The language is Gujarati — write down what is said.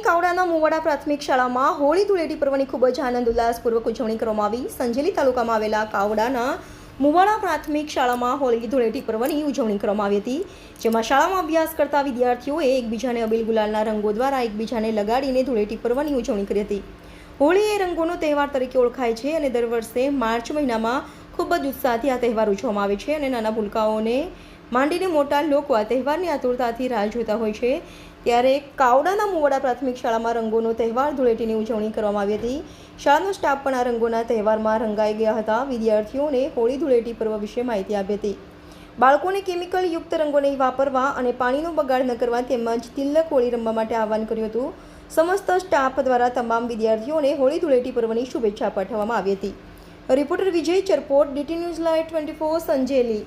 સંજેલીની કાવડાના મુવાડા પ્રાથમિક શાળામાં હોળી ધૂળેટી પર્વની ખૂબ જ આનંદ ઉલ્લાસપૂર્વક ઉજવણી કરવામાં આવી। સંજેલી તાલુકામાં આવેલા કાવડાના મુવાડા પ્રાથમિક શાળામાં હોળી ધૂળેટી પર્વની ઉજવણી કરવામાં આવી હતી, જેમાં શાળામાં અભ્યાસ કરતા વિદ્યાર્થીઓએ એકબીજાને અબીલ ગુલાલના રંગો દ્વારા એકબીજાને લગાડીને ધૂળેટી પર્વની ઉજવણી કરી હતી। હોળી એ રંગોનો તહેવાર તરીકે ઓળખાય છે અને દર વર્ષે માર્ચ મહિનામાં ખૂબ જ ઉત્સાહથી આ તહેવાર ઉજવવામાં આવે છે અને નાના ભૂલકાઓને માંડીને મોટા લોકો આ તહેવારની આતુરતાથી રાહ જોતા હોય છે। ત્યારે કાવડાના મુવાડા પ્રાથમિક શાળામાં રંગોનો તહેવાર ધૂળેટીની ઉજવણી કરવામાં આવી હતી। શાળાનો સ્ટાફ પણ આ રંગોના તહેવારમાં રંગાઈ ગયા હતા। વિદ્યાર્થીઓને હોળી ધૂળેટી પર્વ વિશે માહિતી આપી હતી। બાળકોને કેમિકલ યુક્ત રંગો નહીં વાપરવા અને પાણીનો બગાડ ન કરવા તેમજ તિલક હોળી રમવા માટે આહવાન કર્યું હતું। સમસ્ત સ્ટાફ દ્વારા તમામ વિદ્યાર્થીઓને હોળી ધૂળેટી પર્વની શુભેચ્છા પાઠવવામાં આવી હતી। રિપોર્ટર વિજય Charpot, DT news live 24 Sanjeli.